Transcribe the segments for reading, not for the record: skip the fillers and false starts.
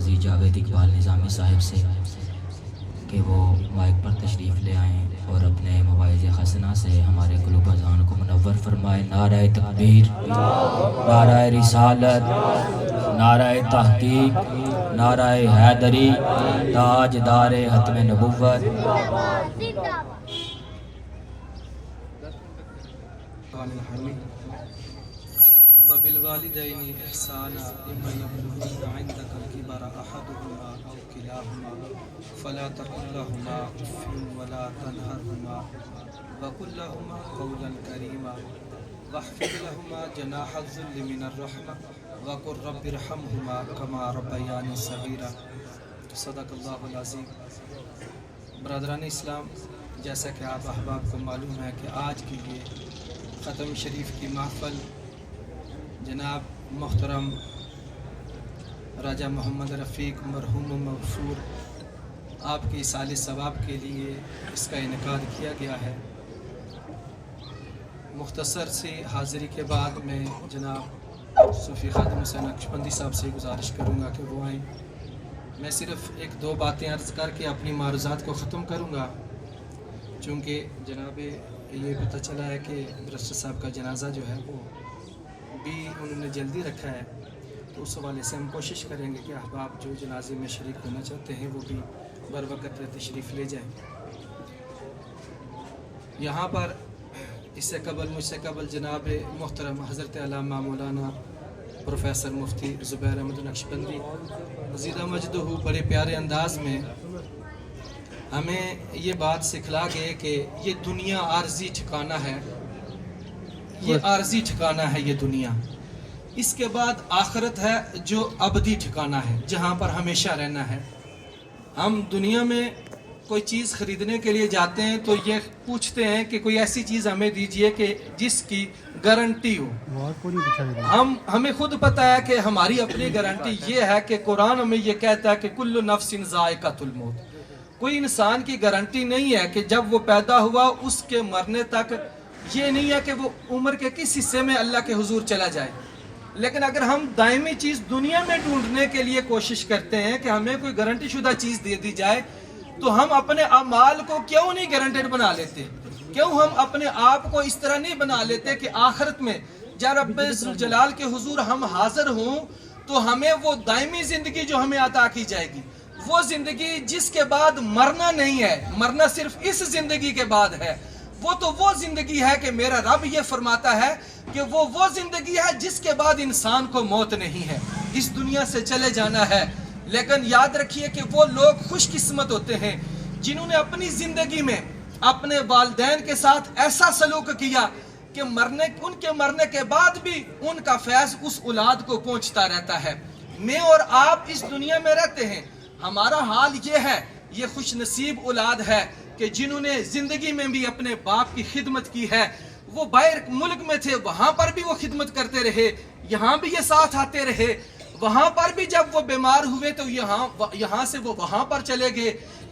قاضی جاوید اقبال نظامی صاحب سے کہ وہ مائک پر تشریف لے آئیں اور اپنے مواعظ حسنہ سے ہمارے قلوب اذان کو منور فرمائے۔ نعرہ تکبیر، نعرہ رسالت، نعرہ تحقیق، نعرہ حیدری، تاجدار ختم نبوت۔ وبالوالدین احسانا اما یبلغن عندک الکبر احدهما او کلاهما فلا تقل لهما اف ولا تنهرهما وقل لهما قولا کریما واخفض لهما جناح الذل من الرحمة وقل رب ارحمهما كما ربیانی صغیرا۔ صدق اللہ العظیم۔ برادران اسلام، جیسا کہ آپ احباب کو معلوم ہے کہ آج کی یہ ختم شریف کی محفل جناب محترم راجہ محمد رفیق مرحوم و مغفور آپ کی ایصال ثواب کے لیے اس کا انعقاد کیا گیا ہے۔ مختصر سی حاضری کے بعد میں جناب صوفی خادم حسین نقشبندی صاحب سے گزارش کروں گا کہ وہ آئیں۔ میں صرف ایک دو باتیں عرض کر کے اپنی معروضات کو ختم کروں گا، چونکہ جناب یہ پتہ چلا ہے کہ برسٹر صاحب کا جنازہ جو ہے وہ بھی انہوں نے جلدی رکھا ہے، تو اس حوالے سے ہم کوشش کریں گے کہ احباب جو جنازے میں شریک ہونا چاہتے ہیں وہ بھی بر وقت تشریف لے جائیں۔ یہاں پر اس سے قبل مجھ سے قبل جناب محترم حضرت علامہ مولانا پروفیسر مفتی زبیر احمد نقشبندی مزیدہ مجدہ بڑے پیارے انداز میں ہمیں یہ بات سکھلا گئے کہ یہ دنیا عارضی ٹھکانہ ہے، یہ عارضی ٹھکانہ ہے یہ دنیا، اس کے بعد آخرت ہے جو ابدی ٹھکانہ ہے جہاں پر ہمیشہ رہنا ہے۔ ہم دنیا میں کوئی چیز خریدنے کے لیے جاتے ہیں تو یہ پوچھتے ہیں کہ کوئی ایسی چیز ہمیں دیجئے کہ جس کی گارنٹی ہو۔ ہمیں خود پتہ ہے کہ ہماری اپنی گارنٹی یہ ہے کہ قرآن ہمیں یہ کہتا ہے کہ کل نفس ذائقۃ الموت۔ کوئی انسان کی گارنٹی نہیں ہے کہ جب وہ پیدا ہوا اس کے مرنے تک یہ نہیں ہے کہ وہ عمر کے کس حصے میں اللہ کے حضور چلا جائے۔ لیکن اگر ہم دائمی چیز دنیا میں ڈھونڈنے کے لیے کوشش کرتے ہیں کہ ہمیں کوئی گارنٹی شدہ چیز دے دی جائے، تو ہم اپنے اعمال کو کیوں نہیں گارنٹیڈ بنا لیتے؟ کیوں ہم اپنے آپ کو اس طرح نہیں بنا لیتے کہ آخرت میں جب رب ذوالجلال کے حضور ہم حاضر ہوں تو ہمیں وہ دائمی زندگی جو ہمیں عطا کی جائے گی، وہ زندگی جس کے بعد مرنا نہیں ہے، مرنا صرف اس زندگی کے بعد ہے، وہ زندگی ہے کہ میرا رب یہ فرماتا ہے کہ وہ زندگی ہے جس کے بعد انسان کو موت نہیں ہے، اس دنیا سے چلے جانا ہے۔ لیکن یاد رکھیے کہ وہ لوگ خوش قسمت ہوتے ہیں جنہوں نے اپنی زندگی میں اپنے والدین کے ساتھ ایسا سلوک کیا کہ ان کے مرنے کے بعد بھی ان کا فیض اس اولاد کو پہنچتا رہتا ہے۔ میں اور آپ اس دنیا میں رہتے ہیں، ہمارا حال یہ ہے، یہ خوش نصیب اولاد ہے کہ جنہوں نے زندگی میں بھی اپنے باپ کی خدمت کی ہے۔ وہ باہر ملک میں تھے، وہاں پر بھی وہ خدمت کرتے رہے، یہاں بھی یہ ساتھ آتے رہے، وہاں پر بھی جب وہ بیمار ہوئے تو یہاں سے وہ وہاں پر چلے گئے،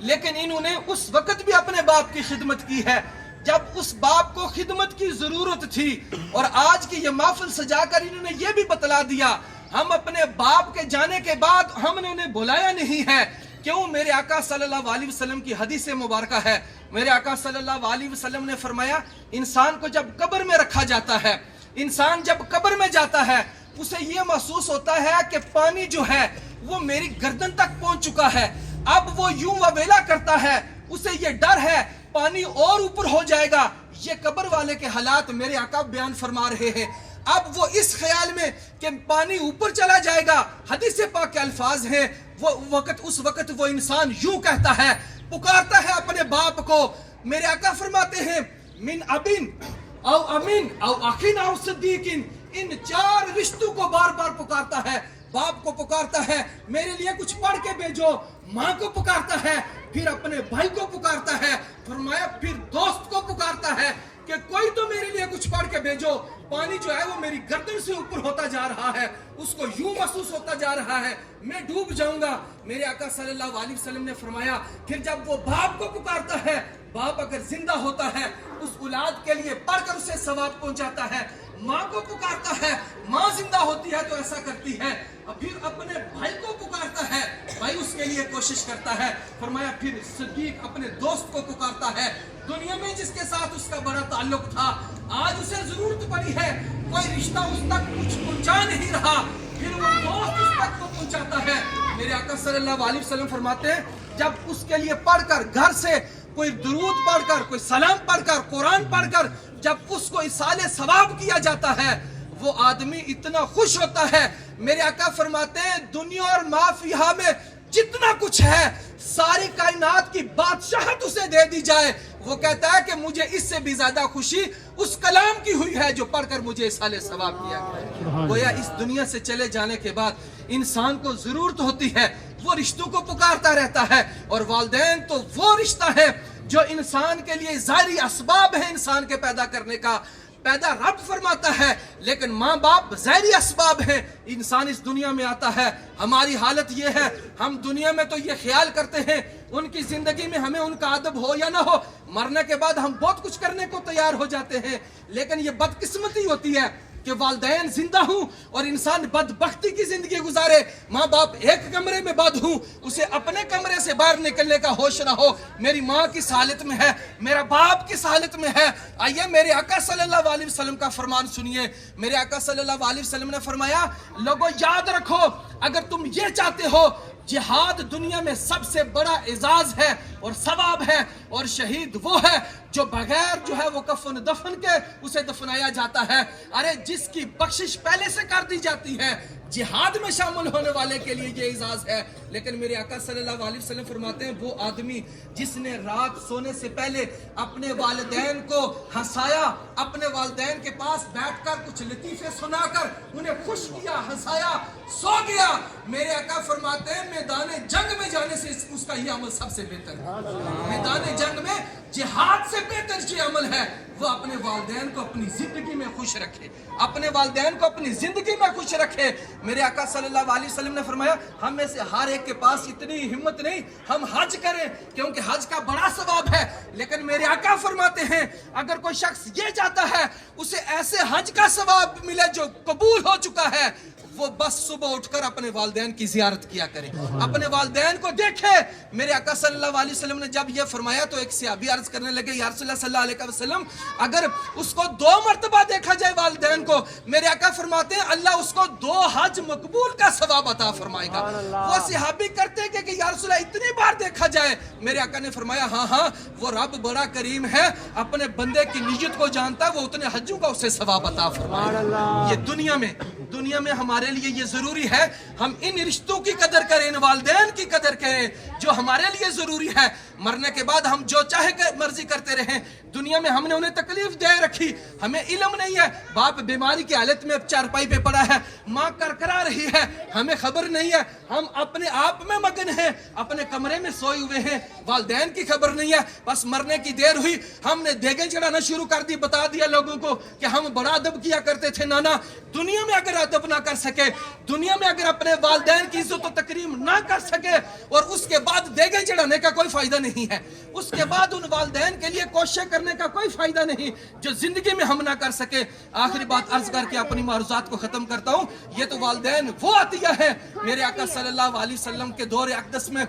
لیکن انہوں نے اس وقت بھی اپنے باپ کی خدمت کی ہے جب اس باپ کو خدمت کی ضرورت تھی۔ اور آج کی یہ محفل سجا کر انہوں نے یہ بھی بتلا دیا، ہم اپنے باپ کے جانے کے بعد ہم نے انہیں بلایا نہیں ہے۔ کیوں؟ میرے آقا صلی اللہ علیہ وسلم کی حدیث مبارکہ ہے، میرے آقا صلی اللہ علیہ وسلم نے فرمایا انسان کو جب قبر میں رکھا جاتا ہے، انسان جب قبر میں جاتا ہے اسے یہ محسوس ہوتا ہے کہ پانی جو ہے وہ میری گردن تک پہنچ چکا ہے، اب وہ یوں وویلا کرتا ہے، اسے یہ ڈر ہے پانی اور اوپر ہو جائے گا۔ یہ قبر والے کے حالات میرے آقا بیان فرما رہے ہیں۔ اب وہ اس خیال میں کہ پانی اوپر چلا جائے گا، حدیث پاک کے الفاظ ہیں، اس وقت وہ انسان یوں کہتا ہے، پکارتا ہے اپنے باپ کو۔ میرے آقا فرماتے ہیں من ابن او امین او اخین او صدیقین، ان چار رشتوں کو بار بار پکارتا ہے۔ باپ کو پکارتا ہے میرے لیے کچھ پڑھ کے بھیجو، ماں کو پکارتا ہے، پھر اپنے بھائی کو پکارتا ہے، فرمایا پھر دوست کو پکارتا ہے کہ کوئی تو میرے لیے کچھ پڑھ کے بھیجو۔ پانی جو ہے وہ میری گردن سے اوپر ہوتا جا رہا ہے، اس کو یوں محسوس ہوتا جا رہا ہے میں ڈوب جاؤں گا۔ میرے آقا صلی اللہ علیہ وسلم نے فرمایا پھر جب وہ باپ کو پکارتا ہے، باپ اگر زندہ ہوتا ہے اس اولاد کے لیے پڑھ کر اسے ثواب پہنچاتا ہے، ماں کو پکارتا ہے، ماں زندہ ہوتی ہے تو ایسا کرتی ہے، پھر اپنے بھائی کو پکارتا ہے، لیے کوشش کرتا ہے. فرمایا پھر صدیق اپنے دوست کو پکارتا ہے, دنیا میں جس کے ساتھ اس کا بڑا تعلق تھا, آج اسے ضرورت پڑی ہے, کوئی رشتہ اس تک کچھ پہنچا نہیں رہا, پھر وہ دوست اس تک کو پہنچاتا ہے. میرے آقا صلی اللہ علیہ وسلم فرماتے ہیں جب اس کے لیے پڑھ کر گھر سے کوئی درود پڑھ کر, کوئی سلام پڑھ کر, قرآن پڑھ کر جب اس کو ایصال ثواب کیا جاتا ہے, وہ آدمی اتنا خوش ہوتا ہے. میرے آقا فرماتے ہیں دنیا اور ما فیہا میں جتنا کچھ ہے ساری کائنات کی بادشاہت اسے دے دی جائے, وہ کہتا ہے کہ مجھے اس سے بھی زیادہ خوشی اس کلام کی ہوئی ہے جو پڑھ کر مجھے ایصال ثواب کیا گیا. گویا اس دنیا سے چلے جانے کے بعد انسان کو ضرورت ہوتی ہے, وہ رشتوں کو پکارتا رہتا ہے, اور والدین تو وہ رشتہ ہے جو انسان کے لیے ظاہری اسباب ہے انسان کے پیدا کرنے کا, پیدا رب فرماتا ہے, لیکن ماں باپ ظاہری اسباب ہیں. انسان اس دنیا میں آتا ہے, ہماری حالت یہ ہے, ہم دنیا میں تو یہ خیال کرتے ہیں ان کی زندگی میں ہمیں ان کا ادب ہو یا نہ ہو, مرنے کے بعد ہم بہت کچھ کرنے کو تیار ہو جاتے ہیں, لیکن یہ بدقسمتی ہوتی ہے کہ والدین زندہ ہوں اور انسان بدبختی کی زندگی گزارے. ماں باپ ایک کمرے میں بند ہوں, اسے اپنے کمرے سے باہر نکلنے کا ہوش نہ ہو, میری ماں کس حالت میں ہے, میرا باپ کس حالت میں ہے. آئیے میرے آقا صلی اللہ علیہ وسلم کا فرمان سنیے. میرے آقا صلی اللہ علیہ وسلم نے فرمایا لوگوں یاد رکھو, اگر تم یہ چاہتے ہو جہاد دنیا میں سب سے بڑا اعزاز ہے اور ثواب ہے, اور شہید وہ ہے جو بغیر جو ہے وہ کفن دفن کے اسے دفنایا جاتا ہے. ارے جس کی بخشش پہلے سے کر دی جاتی ہے, جہاد میں شامل ہونے والے کے لیے یہ اعزاز ہے. لیکن میرے آقا صلی اللہ علیہ وسلم فرماتے ہیں وہ آدمی جس نے رات سونے سے پہلے اپنے والدین کو ہنسایا, اپنے والدین کے پاس بیٹھ کر کچھ لطیفے سنا کر انہیں خوش کیا, ہنسایا, سو گیا, میرے آقا فرماتے ہیں میدان جنگ میں جانے سے اس کا یہ عمل سب سے بہتر ہے. میدان جنگ میں جہاد سے بہتر یہ عمل ہے وہ اپنے والدین کو اپنی زندگی میں خوش رکھے, اپنے والدین کو اپنی زندگی میں خوش رکھے. میرے آقا صلی اللہ علیہ وسلم نے فرمایا ہم میں سے ہر ایک کے پاس اتنی ہمت نہیں ہم حج کریں کیونکہ حج کا بڑا ثواب ہے, لیکن میرے آقا فرماتے ہیں اگر کوئی شخص یہ چاہتا ہے اسے ایسے حج کا ثواب ملے جو قبول ہو چکا ہے, وہ بس صبح اٹھ کر اپنے والدین کی زیارت کیا کرے, اپنے والدین کو دیکھے. میرے آقا صلی اللہ علیہ وسلم نے جب یہ فرمایا تو ایک صحابی عرض کرنے لگے یا رسول اللہ صلی اللہ علیہ وسلم اگر اس کو 2 مرتبہ دیکھا جائے والدین کو, میرے آقا فرماتے ہیں اللہ اس کو 2 حج مقبول کا ثواب عطا فرمائے گا. وہ صحابی کرتے کہ یا رسول اللہ اتنی بار دیکھا جائے, میرے آقا نے فرمایا ہاں وہ رب بڑا کریم ہے, اپنے بندے کی نیت کو جانتا ہے, وہ اتنے حجوں کا اسے ثواب عطا فرمائے گا. یہ دنیا میں ہمارے لیے یہ ضروری ہے ہم ان رشتوں کی قدر کریں, ان والدین کی قدر کریں جو ہمارے لیے ضروری ہے. مرنے کے بعد ہم جو چاہے مرضی کرتے رہیں, دنیا میں ہم نے انہیں تکلیف دے رکھی, ہمیں علم نہیں ہے, باپ بیماری کی حالت میں چارپائی پہ پڑا ہے, ماں کرکرا رہی ہے, ہمیں خبر نہیں ہے, ہم اپنے آپ میں مگن ہیں, اپنے کمرے میں سوئے ہوئے ہیں, والدین کی خبر نہیں ہے. بس مرنے کی دیر ہوئی ہم نے دیگیں چڑھانا شروع کر دی, بتا دیا لوگوں کو کہ ہم بڑا ادب کیا کرتے تھے. نانا دنیا میں اگر ادب نہ کر سکے, دنیا میں اگر اپنے والدین کی عزت و تکریم نہ کر سکے, اور اس کے بعد دیگیں چڑھانے کا کوئی فائدہ نہیں ہے, اس کے بعد ان والدین کے لیے کوشش کرنے کا کوئی فائدہ نہیں جو زندگی میں ہم نہ کر سکے. آخری بات عرض کر کے اپنی معروضات کو ختم کرتا ہوں. یہ تو والدین وہ عطیہ ہے. میرے آقا صلی اللہ علیہ وسلم کے دور اقدس میں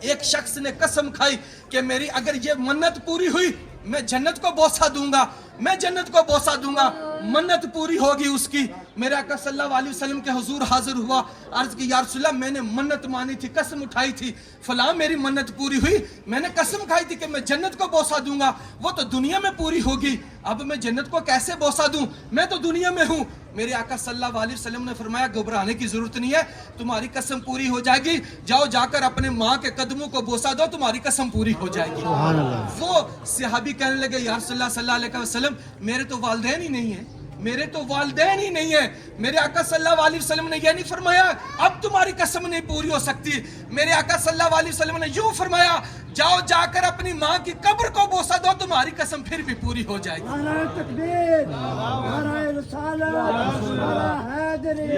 ایک شخص نے قسم کھائی کہ میری اگر یہ منت پوری ہوئی میں جنت کو بوسہ دوں گا, میں جنت کو بوسہ دوں گا. منت پوری ہوگی اس کی. میرے آقا صلی اللہ علیہ وسلم کے حضور حاضر ہوا, عرض کی یا رسول اللہ میں نے منت مانی تھی, قسم اٹھائی تھی, فلاں میری منت پوری ہوئی, میں نے قسم کھائی تھی کہ میں جنت کو بوسہ دوں گا, وہ تو دنیا میں پوری ہوگی, اب میں جنت کو کیسے بوسہ دوں, میں تو دنیا میں ہوں. میرے آقا صلی اللہ علیہ وسلم نے فرمایا گھبرانے کی ضرورت نہیں ہے, تمہاری قسم پوری ہو جائے گی, جاؤ جا کر اپنے ماں کے قدموں کو بوسہ دو, تمہاری قسم پوری ہو جائے گی. وہ صحابی کہنے لگے یا رسول اللہ صلی اللہ علیہ وسلم میرے تو والدین ہی نہیں ہیں, میرے تو والدین ہی نہیں ہیں. میرے آقا صلی اللہ علیہ وسلم نے یہ نہیں فرمایا اب تمہاری قسم نہیں پوری ہو سکتی. میرے آقا صلی اللہ علیہ وسلم نے یوں فرمایا جاؤ جا کر اپنی ماں کی قبر کو بوسہ دو, تمہاری قسم پھر بھی پوری ہو جائے گی. نعرہ تکبیر, نعرہ رسالت, نعرہ حیدری,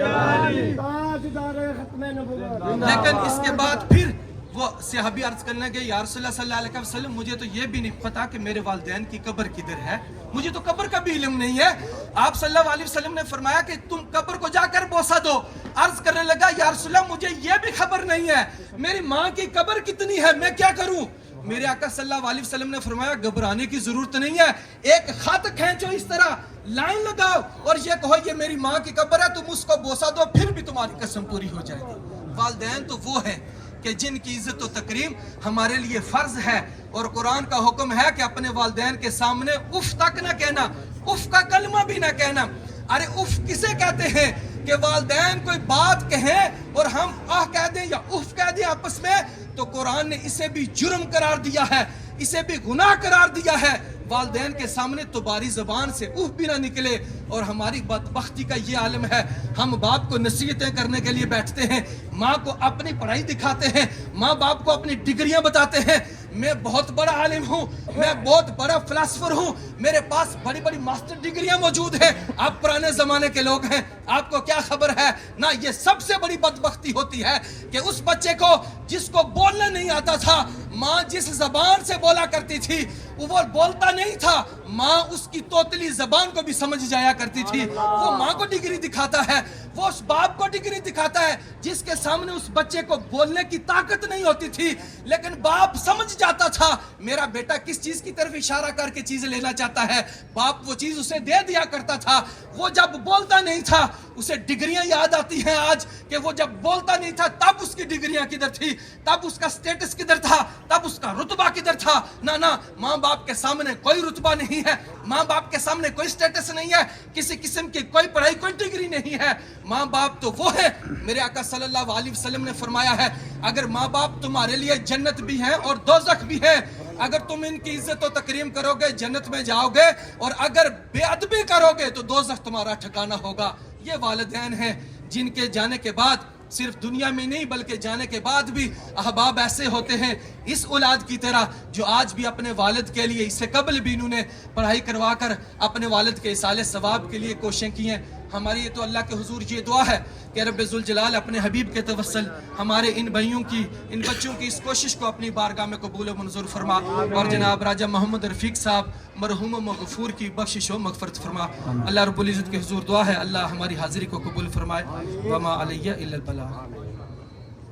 تاجدار ختم نبوت. لیکن اس کے بعد پھر وہ صحابی عرض کرنے گئے یا رسول اللہ صلی اللہ علیہ وسلم مجھے تو یہ بھی نہیں پتا کہ میرے والدین کی قبر کدھر ہے، مجھے تو قبر کا بھی علم نہیں ہے۔ آپ صلی اللہ علیہ وسلم نے فرمایا کہ تم قبر کو جا کر بوسہ دو۔ عرض کرنے لگا یا رسول اللہ مجھے یہ بھی خبر نہیں ہے میری ماں کی قبر کتنی ہے، میں کیا کروں؟ میرے آقا صلی اللہ علیہ وسلم نے فرمایا گھبرانے کی ضرورت نہیں ہے، ایک خط کھینچو اس طرح لائن لگاؤ اور یہ کہو یہ میری ماں کی قبر ہے، تم اس کو بوسہ دو، پھر بھی تمہاری قسم پوری ہو جائے گی۔ والدین تو وہ ہیں کہ جن کی عزت و تکریم ہمارے لیے فرض ہے، اور قرآن کا حکم ہے کہ اپنے والدین کے سامنے اف تک نہ کہنا، اف کا کلمہ بھی نہ کہنا۔ ارے اف کسے کہتے ہیں کہ والدین کوئی بات کہیں اور ہم آہ کہہ دیں یا اف کہہ دیں آپس میں، تو قرآن نے اسے بھی جرم قرار دیا ہے، اسے بھی گناہ قرار دیا ہے۔ والدین کے سامنے تو باری زبان سے اف بھی نہ نکلے، اور ہماری بدبختی کا یہ عالم ہے ہم باپ کو نصیحتیں کرنے کے لیے بیٹھتے ہیں، ماں کو اپنی پڑھائی دکھاتے ہیں، ماں باپ کو اپنی ڈگریاں بتاتے ہیں، میں بہت بڑا عالم ہوں، میں بہت بڑا فلاسفر ہوں، میرے پاس بڑی بڑی ماسٹر ڈگریاں موجود ہیں، آپ پرانے زمانے کے لوگ ہیں، آپ کو کیا خبر ہے؟ نہ، یہ سب سے بڑی بدبختی ہوتی ہے کہ اس بچے کو جس کو بولنا نہیں آتا تھا، ماں جس زبان سے بولا کرتی تھی وہ بولتا نہیں تھا، ماں اس کی توتلی زبان کو بھی سمجھ جایا کرتی تھی، وہ ماں کو ڈگری دکھاتا ہے، وہ اس باپ کو ڈگری دکھاتا ہے جس کے سامنے اس بچے کو بولنے کی طاقت نہیں ہوتی تھی، لیکن باپ سمجھ جاتا تھا میرا بیٹا کس چیز کی طرف اشارہ کر کے چیز لینا چاہتا ہے، باپ وہ چیز اسے دے دیا کرتا تھا۔ وہ جب بولتا نہیں تھا اسے ڈگریاں یاد آتی ہیں آج کہ وہ جب بولتا نہیں تھا تب اس کی ڈگریاں کدھر تھی، تب اس کا سٹیٹس کدھر تھا، تب اس کا رتبہ کدھر تھا۔ نہ، ماں باپ کے سامنے کوئی رتبہ نہیں ہے، ماں باپ کے سامنے کوئی سٹیٹس نہیں ہے، کسی قسم کی کوئی پڑھائی کوئی ڈگری نہیں ہے۔ ماں باپ تو وہ ہے، میرے آقا صلی اللہ علیہ وسلم نے فرمایا ہے اگر ماں باپ تمہارے لیے جنت بھی ہیں اور دوزخ بھی ہے، اگر تم ان کی عزت و تکریم کرو گے جنت میں جاؤ گے، اور اگر بے ادبی کرو گے تو دوزخ تمہارا ٹھکانہ ہوگا۔ یہ والدین ہیں جن کے جانے کے بعد صرف دنیا میں نہیں بلکہ جانے کے بعد بھی احباب ایسے ہوتے ہیں اس اولاد کی طرح جو آج بھی اپنے والد کے لیے، اس سے قبل بھی انہوں نے پڑھائی کروا کر اپنے والد کے ایصال ثواب کے لیے کوششیں کی ہیں۔ ہماری یہ تو اللہ کے حضور یہ دعا ہے کہ رب ذوالجلال اپنے حبیب کے توسل ہمارے ان بھائیوں کی، ان بچوں کی اس کوشش کو اپنی بارگاہ میں قبول و منظور فرما، اور جناب راجہ محمد رفیق صاحب مرحوم و مغفور کی بخشش و مغفرت فرما۔ اللہ رب العزت کے حضور دعا ہے اللہ ہماری حاضری کو قبول فرمائے۔ وما علیہ الا البلاغ۔